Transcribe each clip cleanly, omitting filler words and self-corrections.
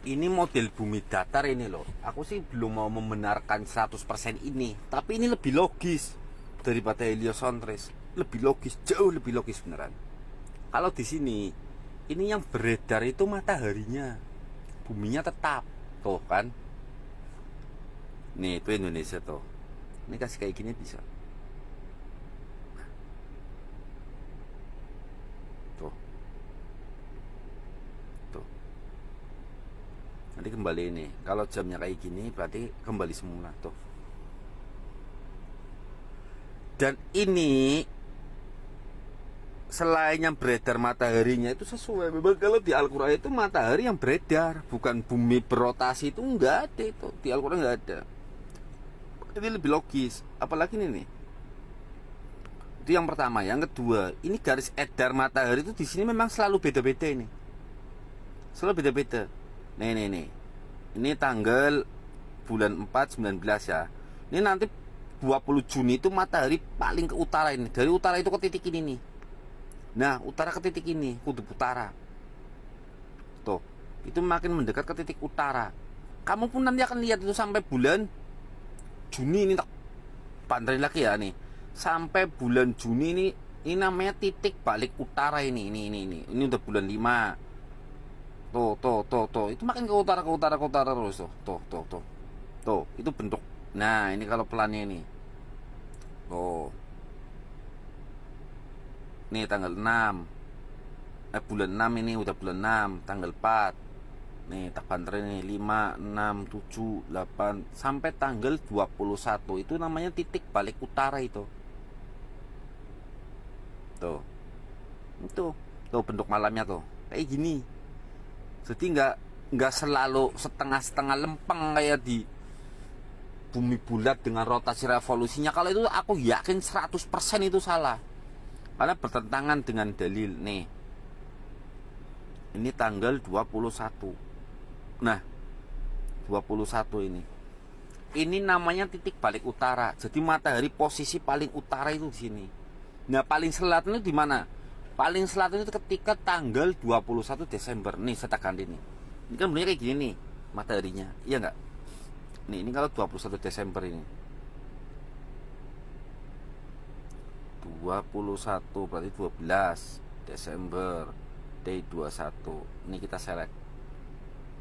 ini model bumi datar ini loh. Aku sih belum mau membenarkan 100% ini, tapi ini lebih logis daripada heliocentric. Lebih logis, jauh lebih logis beneran. Kalau di sini, ini yang beredar itu mataharinya, buminya tetap, tuh kan? Nih itu Indonesia tuh. Ini kasih kayak gini bisa. Tuh, tuh. Nanti kembali ini. Kalau jamnya kayak gini, berarti kembali semula tuh. Dan ini selain yang beredar mataharinya itu sesuai. Memang kalau di Al-Quran itu matahari yang beredar, bukan bumi berotasi, itu enggak ada itu. Di Al-Quran enggak ada. Ini lebih logis. Apalagi ini nih. Itu yang pertama. Yang kedua, ini garis edar matahari itu di sini memang selalu beda-beda ini. Selalu beda-beda. Nih. Ini tanggal bulan 4 19 ya. Ini nanti 20 Juni itu matahari paling ke utara ini. Dari utara itu ke titik ini nih. Nah, utara ke titik ini, kutub utara. Tuh, itu makin mendekat ke titik utara. Kamu pun nanti akan lihat itu sampai bulan Juni ini, tak pantai lagi ya nih. Sampai bulan Juni ini namanya titik balik utara ini. Ini udah bulan 5. Tuh. Itu makin ke utara terus tuh. Tuh, itu bentuk. Nah, ini kalau pelannya ini. Tuh. Nih tanggal 6. Bulan 6 ini udah bulan 6, tanggal 4. Nih tak banter ini 5, 6, 7, 8 sampai tanggal 21. Itu namanya titik balik utara itu. Tuh. Itu. Tuh bentuk malamnya tuh. Kayak gini. Jadi nggak selalu setengah-setengah lempeng kayak di bumi bulat dengan rotasi revolusinya. Kalau itu aku yakin 100% itu salah. Karena bertentangan dengan dalil nih. Ini tanggal 21. Nah, 21 ini. Ini namanya titik balik utara. Jadi matahari posisi paling utara itu di sini. Nah, paling selatan itu di mana? Paling selatan itu ketika tanggal 21 Desember. Nih, saya ganti nih. Ini kan benernya kayak gini nih mataharinya. Iya enggak? Nih, ini kalau 21 Desember ini. 21 berarti 12 Desember day 21. Ini kita select.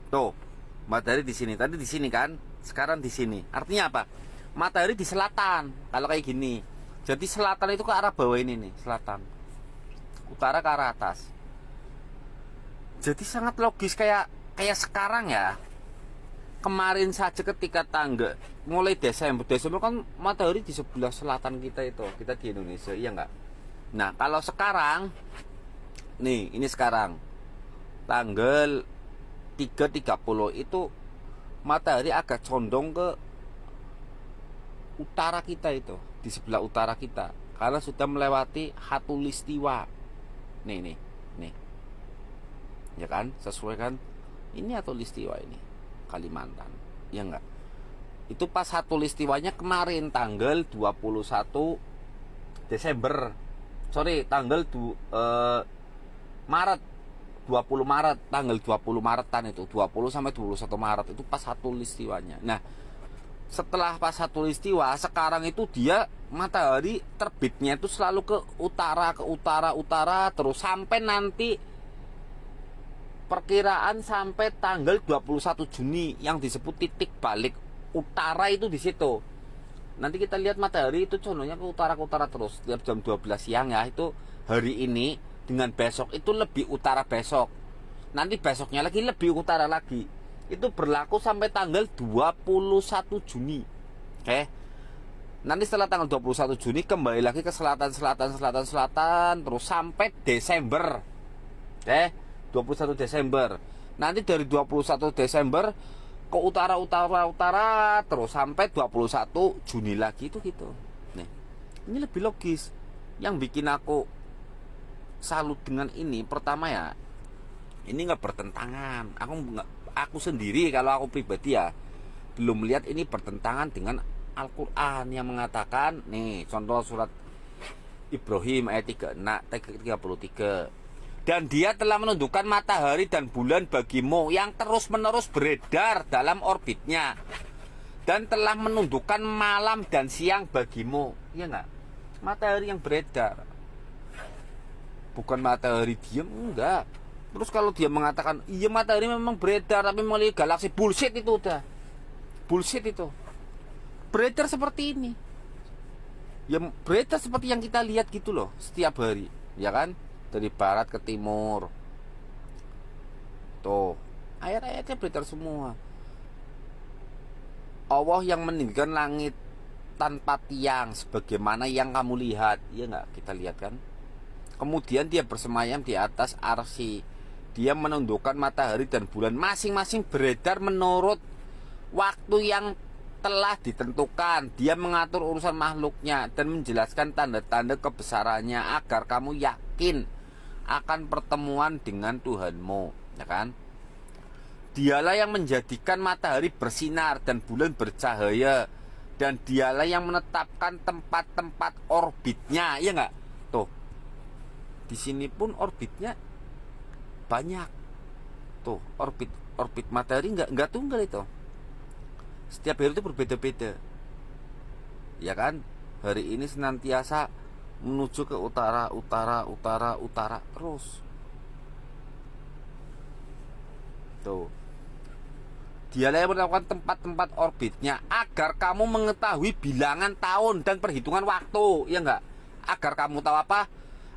Tuh, matahari di sini. Tadi di sini kan? Sekarang di sini. Artinya apa? Matahari di selatan. Kalau kayak gini. Jadi selatan itu ke arah bawah ini nih, selatan. Utara ke arah atas. Jadi sangat logis kayak sekarang ya. Kemarin saja ketika tanggal mulai Desember kan matahari di sebelah selatan kita itu, kita di Indonesia, iya nggak? Nah kalau sekarang nih, ini sekarang tanggal 3.30 itu matahari agak condong ke utara kita itu, di sebelah utara kita, karena sudah melewati Khatulistiwa. Nih ya kan, sesuai kan? Ini Khatulistiwa ini Kalimantan, ya enggak? Itu pas Khatulistiwanya kemarin tanggal 21 Desember. Sorry, tanggal Maret. 20 Maret, tanggal 20 Maretan itu, 20 sampai 21 Maret itu pas Khatulistiwanya. Nah, setelah pas Khatulistiwa, sekarang itu dia matahari terbitnya itu selalu ke utara terus sampai nanti perkiraan sampai tanggal 21 Juni yang disebut titik balik utara itu di situ. Nanti kita lihat matahari itu condongnya ke utara terus setiap jam 12 siang ya. Itu hari ini dengan besok itu lebih utara besok. Nanti besoknya lagi lebih utara lagi. Itu berlaku sampai tanggal 21 Juni. Oke. Nanti setelah tanggal 21 Juni kembali lagi ke selatan terus sampai Desember. Oke. 21 Desember. Nanti dari 21 Desember ke utara terus sampai 21 Juni lagi itu gitu. Nih. Ini lebih logis. Yang bikin aku salut dengan ini pertama ya, ini nggak bertentangan. Aku sendiri kalau aku pribadi ya belum melihat ini bertentangan dengan Al-Quran yang mengatakan nih contoh surat Ibrahim ayat 33. Dan dia telah menundukkan matahari dan bulan bagimu yang terus-menerus beredar dalam orbitnya. Dan telah menundukkan malam dan siang bagimu. Iya enggak? Matahari yang beredar. Bukan matahari diam, enggak. Terus kalau dia mengatakan, iya matahari memang beredar tapi melalui galaksi, bullshit itu udah. Bullshit itu. Beredar seperti ini. Ya beredar seperti yang kita lihat gitu loh, setiap hari, ya kan? Dari barat ke timur. Tuh, ayat-ayatnya beredar semua. Allah yang meninggikan langit tanpa tiang sebagaimana yang kamu lihat. Iya enggak? Kita lihat kan? Kemudian dia bersemayam di atas arsy. Dia menundukkan matahari dan bulan masing-masing beredar menurut waktu yang telah ditentukan. Dia mengatur urusan makhluknya dan menjelaskan tanda-tanda kebesarannya agar kamu yakin akan pertemuan dengan Tuhanmu, ya kan? Dialah yang menjadikan matahari bersinar dan bulan bercahaya, dan dialah yang menetapkan tempat-tempat orbitnya, ya enggak? Tuh, di sini pun orbitnya banyak. Tuh, orbit matahari enggak tunggal itu. Setiap hari itu berbeda-beda, ya kan? Hari ini senantiasa menuju ke utara terus. Tuh, dialah yang menetapkan tempat-tempat orbitnya agar kamu mengetahui bilangan tahun dan perhitungan waktu, ya enggak? Agar kamu tahu apa?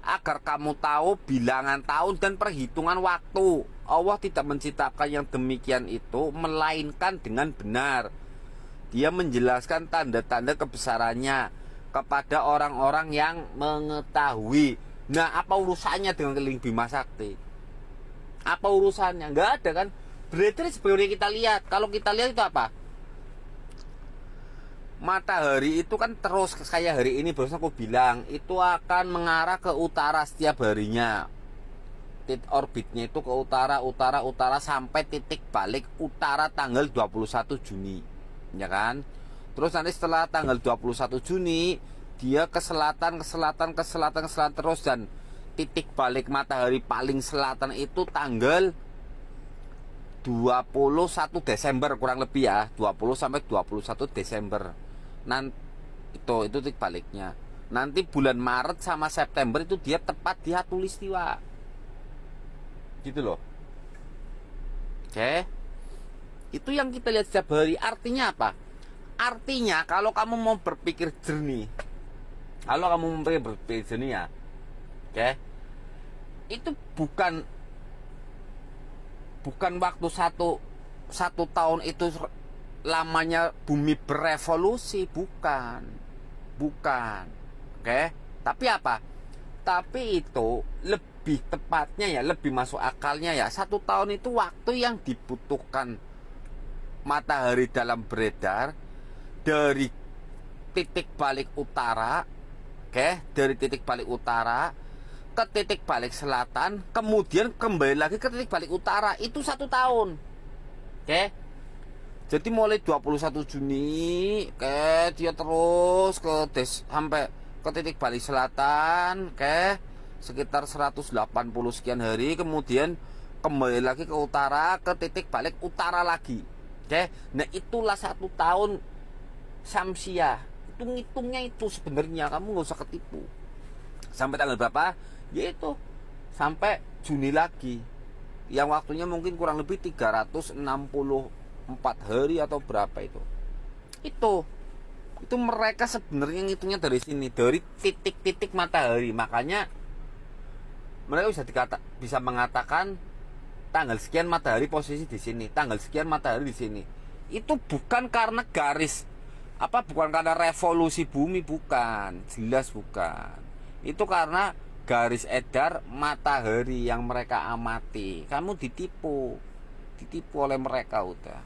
Agar kamu tahu bilangan tahun dan perhitungan waktu. Allah tidak menciptakan yang demikian itu melainkan dengan benar. Dia menjelaskan tanda-tanda kebesarannya kepada orang-orang yang mengetahui. Nah, apa urusannya dengan keliling Bima Sakti? Apa urusannya? Enggak ada kan? Berarti seperti kita lihat. Kalau kita lihat itu apa? Matahari itu kan terus kayak hari ini barusan aku bilang, itu akan mengarah ke utara setiap harinya. Orbitnya itu ke utara sampai titik balik utara tanggal 21 Juni. Ya kan? Terus nanti setelah tanggal 21 Juni dia ke selatan terus, dan titik balik matahari paling selatan itu tanggal 21 Desember kurang lebih ya, 20 sampai 21 Desember. Nanti itu titik baliknya. Nanti bulan Maret sama September itu dia tepat di khatulistiwa. Gitu loh. Oke. Itu yang kita lihat setiap hari. Artinya apa? Artinya kalau kamu mau berpikir jernih, ya, oke, itu bukan waktu satu tahun itu lamanya bumi berevolusi, bukan, oke. Tapi apa? Tapi itu lebih tepatnya ya, lebih masuk akalnya ya, 1 tahun itu waktu yang dibutuhkan matahari dalam beredar dari titik balik utara, oke, dari titik balik utara ke titik balik selatan, kemudian kembali lagi ke titik balik utara, itu 1 tahun, oke. Jadi mulai 21 Juni, oke, dia terus sampai ke titik balik selatan, oke, sekitar 180 sekian hari, kemudian kembali lagi ke utara, ke titik balik utara lagi, oke. Nah, itulah 1 tahun Syamsiah. Itu ngitungnya itu sebenarnya, kamu nggak usah ketipu. Sampai tanggal berapa? Yaitu sampai Juni lagi, yang waktunya mungkin kurang lebih 364 hari atau berapa itu. Itu mereka sebenarnya ngitungnya dari sini, dari titik-titik matahari. Makanya mereka bisa mengatakan tanggal sekian matahari posisi di sini, tanggal sekian matahari di sini. Itu bukan karena bukan karena revolusi bumi, bukan, jelas bukan. Itu karena garis edar matahari yang mereka amati. Kamu ditipu oleh mereka udah.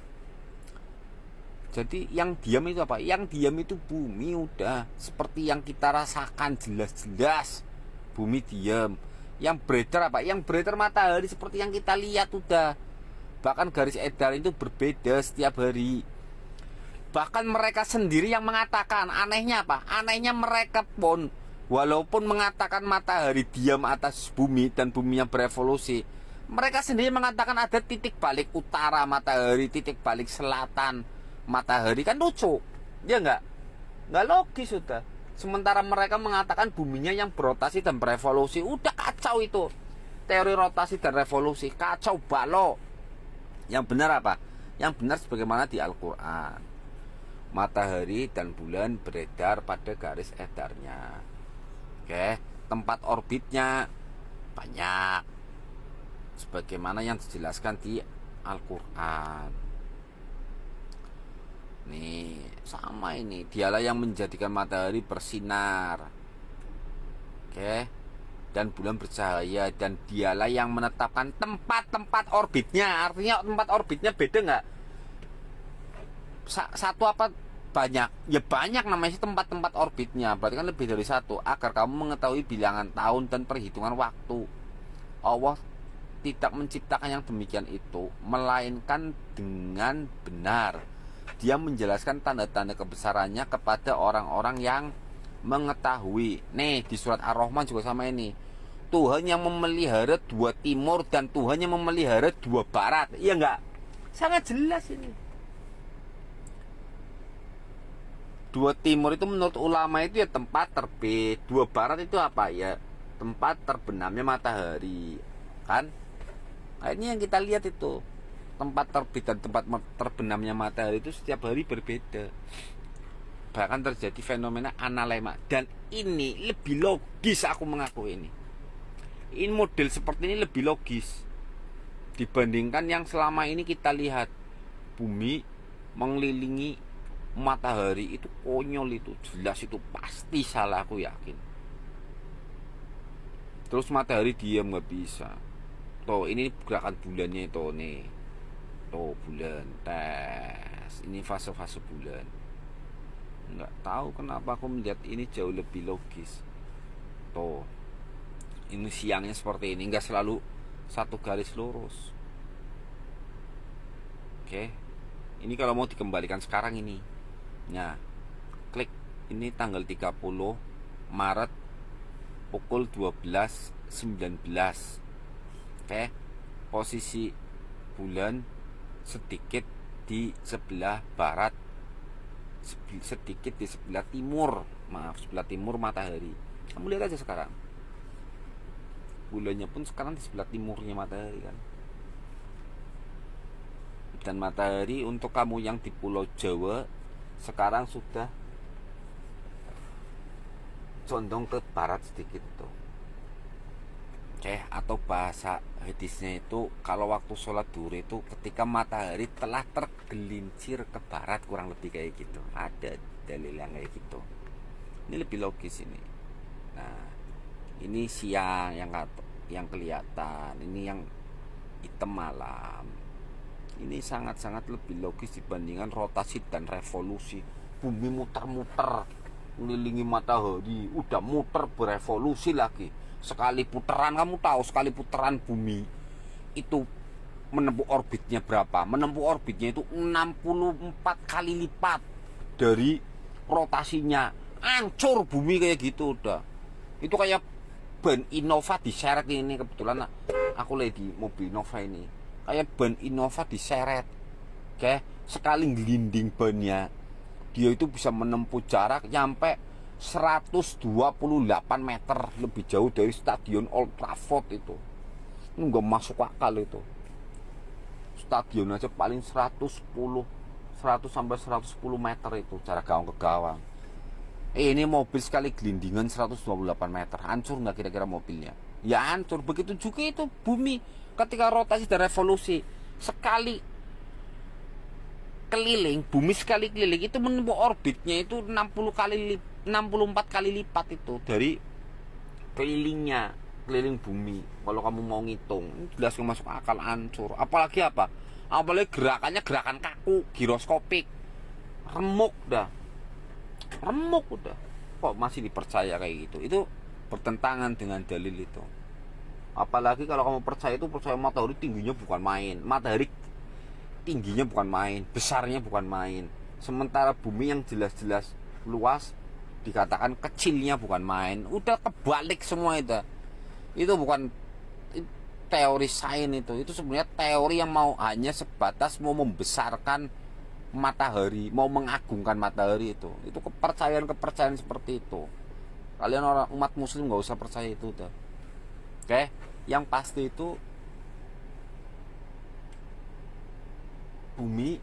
Jadi yang diam itu apa? Yang diam itu bumi udah. Seperti yang kita rasakan jelas-jelas, bumi diam. Yang beredar apa? Yang beredar matahari seperti yang kita lihat udah. Bahkan garis edar itu berbeda setiap hari. Bahkan mereka sendiri yang mengatakan, anehnya apa? Anehnya mereka pun Walaupun mengatakan matahari diam atas bumi dan buminya berevolusi, mereka sendiri mengatakan ada titik balik utara matahari, titik balik selatan matahari. Kan lucu, ya nggak logis sudah. Sementara mereka mengatakan buminya yang berotasi dan berevolusi. Udah kacau itu teori rotasi dan revolusi, kacau balo. Yang benar apa? Yang benar sebagaimana di Al-Quran, matahari dan bulan beredar pada garis edarnya. Oke, tempat orbitnya banyak sebagaimana yang dijelaskan di Al-Quran. Nih, sama ini. Dialah yang menjadikan matahari bersinar. Oke. Dan bulan bercahaya, dan dialah yang menetapkan tempat-tempat orbitnya. Artinya tempat orbitnya beda nggak? Satu apa banyak? Ya banyak namanya sih tempat-tempat orbitnya. Berarti kan lebih dari satu. Agar kamu mengetahui bilangan tahun dan perhitungan waktu. Allah tidak menciptakan yang demikian itu, melainkan dengan benar. Dia menjelaskan tanda-tanda kebesarannya kepada orang-orang yang mengetahui. Nih di surat Ar-Rahman juga sama ini. Tuhan yang memelihara dua timur dan Tuhan yang memelihara dua barat. Iya enggak? Sangat jelas ini. Dua timur itu menurut ulama itu ya tempat terbit. Dua barat itu apa ya? Tempat terbenamnya matahari. Kan? Nah, ini yang kita lihat itu. Tempat terbit dan tempat terbenamnya matahari itu setiap hari berbeda. Bahkan terjadi fenomena analema. Dan ini lebih logis, aku mengaku ini. Ini model seperti ini lebih logis dibandingkan yang selama ini kita lihat. Bumi mengelilingi matahari, itu konyol, itu jelas, itu pasti salah, aku yakin. Terus matahari diam, nggak bisa. Tuh ini gerakan bulannya itu nih. Tuh bulan tes. Ini fase-fase bulan. Nggak tahu kenapa aku melihat ini jauh lebih logis. Tuh ini siangnya seperti ini, nggak selalu satu garis lurus. Oke. Ini kalau mau dikembalikan sekarang ini. Nah, klik ini tanggal 30 Maret pukul 12.19. Oke. Posisi bulan sedikit di sebelah barat, sedikit di sebelah timur. Maaf, sebelah timur matahari. Kamu lihat aja sekarang. Bulannya pun sekarang di sebelah timurnya matahari kan. Dan matahari untuk kamu yang di Pulau Jawa sekarang sudah condong ke barat sedikit tuh. Oke, atau bahasa hadisnya itu kalau waktu sholat duhur itu ketika matahari telah tergelincir ke barat, kurang lebih kayak gitu. Ada dalil yang kayak gitu. Ini lebih logis ini. Nah, ini siang yang kelihatan, ini yang hitam malam. Ini sangat-sangat lebih logis dibandingkan rotasi dan revolusi. Bumi muter-muter mengelilingi matahari, udah muter berevolusi lagi. Sekali putaran, kamu tahu sekali putaran bumi itu menempuh orbitnya berapa? Menempuh orbitnya itu 64 kali lipat dari rotasinya. Hancur bumi kayak gitu udah. Itu kayak ban Innova diseret ini, kebetulan aku lagi di mobil Innova ini. Kayak ban Innova diseret. Oke, sekali gelinding bannya dia itu bisa menempuh jarak nyampe 128 meter, lebih jauh dari stadion Old Trafford itu. Ini nggak masuk akal itu. Stadion aja paling 100 sampai 110 meter itu jarak gawang ke gawang. Ini mobil sekali gelindingan 128 meter, hancur nggak kira-kira mobilnya? Ya hancur. Begitu juga itu bumi ketika rotasi dan revolusi, sekali keliling, bumi sekali keliling itu menempuh orbitnya itu 64 kali lipat itu dari kelilingnya, keliling bumi. Kalau kamu mau ngitung, jelas nggak masuk akal, hancur. Apalagi apa? Apalagi gerakannya gerakan kaku, giroskopik, remuk udah. Kok masih dipercaya kayak gitu? Itu bertentangan dengan dalil itu. Apalagi kalau kamu percaya matahari tingginya bukan main. Matahari tingginya bukan main, besarnya bukan main. Sementara bumi yang jelas-jelas luas dikatakan kecilnya bukan main, udah kebalik semua itu bukan teori sains, itu sebenarnya teori yang mau hanya sebatas mau membesarkan matahari, mau mengagungkan matahari. Itu kepercayaan seperti itu. Kalian orang umat muslim nggak usah percaya itu udah. Oke, yang pasti itu bumi